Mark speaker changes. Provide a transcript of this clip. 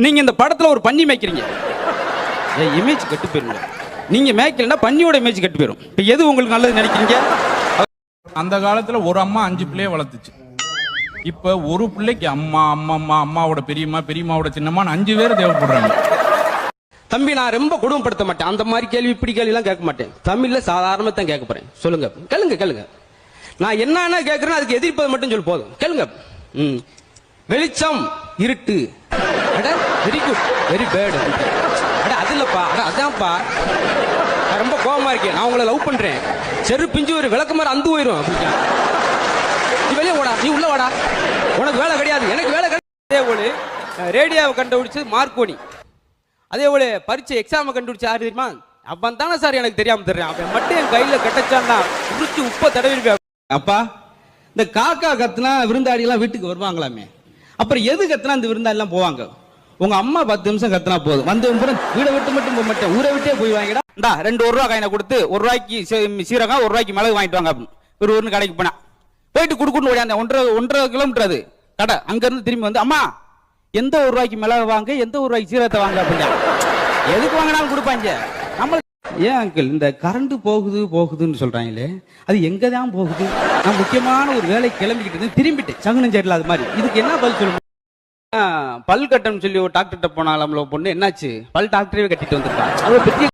Speaker 1: நீங்க இந்த படத்துல ஒரு பன்னி மேய்க்கிறீங்க, இமேஜ் கெட்டு போயிருங்க. நீங்க மேய்க்கலன்னா பன்னியோட இமேஜ் கெட்டு போயிடும். இப்ப எது உங்களுக்கு நல்லது நினைக்கிறீங்க?
Speaker 2: அந்த காலத்துல ஒரு அம்மா 5 பிள்ளைய வளர்த்துச்சு. இப்ப ஒரு பிள்ளைக்கு அம்மா அம்மா அம்மாவோட பெரியம்மா பெரியம்மாவோட சின்னம்மான்னு 5 பேர் தேவைப்படுறாங்க.
Speaker 3: தம்பி, நான் ரொம்ப குடும்பப்படுத்த மாட்டேன். அந்த மாதிரி கேள்வி இப்படி கேள்வி எல்லாம் கேட்க மாட்டேன். தமிழ்ல சாதாரணமா தான் கேட்க போறேன். சொல்லுங்க, கேளுங்க கேளுங்க. நான் என்ன கேட்கறேன் அதுக்கு எதிர்ப்பது மட்டும் சொல்லு போதும். கேளுங்க. வெளிச்சம் இருட்டு. Very good, very bad. அது இல்லப்பா, அதான்ப்பா ரொம்ப கோபமா இருக்கேன். நான் உங்களை லவ் பண்றேன். செரு பிஞ்சு ஒரு விளக்கு மாதிரி அந்து போயிரும். அப்படின்னா நீ வெளியே ஓடா, நீ உள்ள வாடா, உனக்கு வேலை கிடையாது, எனக்கு வேலை கிடையாது.
Speaker 1: அதே போல ரேடியோவை கண்டுபிடிச்சது மார்க்கோனி. அதே போல பரீட்சை எக்ஸாமை கண்டுபிடிச்ச யாரு தெரியுமா? அவன் தானே சார் எனக்கு தெரியாம தெரியும். அவன் மட்டும் என் கையில கட்டச்சான்னா உரிச்சு உப்ப தடவி. அப்பா, இந்த காக்கா கத்துனா விருந்தாடி எல்லாம் வீட்டுக்கு வருவாங்களாமே, அப்புறம் எது கத்துனா இந்த விருந்தாடி எல்லாம் போவாங்க? உங்க அம்மா 10 நிமிஷம் கத்துனா போதும், வந்து வீடை விட்டு மட்டும் போக மாட்டேன், ஊரை விட்டே போய் வாங்கிடா. இந்தா 2 ரூபா காயினை கொடுத்து 1 ரூபாய்க்கு சீரகம் 1 ரூபாய்க்கு மிளகு வாங்கிட்டு வாங்க அப்படின்னு ஒரு கடைக்கு போனா போயிட்டு குடுக்குன்னு ஓடியாந்த 1.5 கிலோமீட்டர் அது கடை. அங்க இருந்து திரும்பி வந்து, அம்மா எந்த 1 ரூபாய்க்கு மிளகு வாங்க, எந்த 1 ரூபாய்க்கு சீரகத்தை வாங்க அப்படின்னா எதுக்கு வாங்கினாலும் கொடுப்பாங்க. நம்ம ஏன் அங்கிள் இந்த கரண்ட் போகுதுன்னு சொல்றாங்களே, அது எங்க தான் போகுது? நான் முக்கியமான ஒரு வேலை கிளம்பிக்கிட்டு திரும்பிட்டு சங்குனஞ்சேரியில் அது மாதிரி இதுக்கு என்ன பதில் சொல்லுங்க? பல் கட்டணும்னு சொல்லி ஒரு டாக்டர்கிட்ட போனாலும் பொண்ணு என்னாச்சு, பல் டாக்டரே கட்டிட்டு வந்திருக்காங்க. அதை பத்தி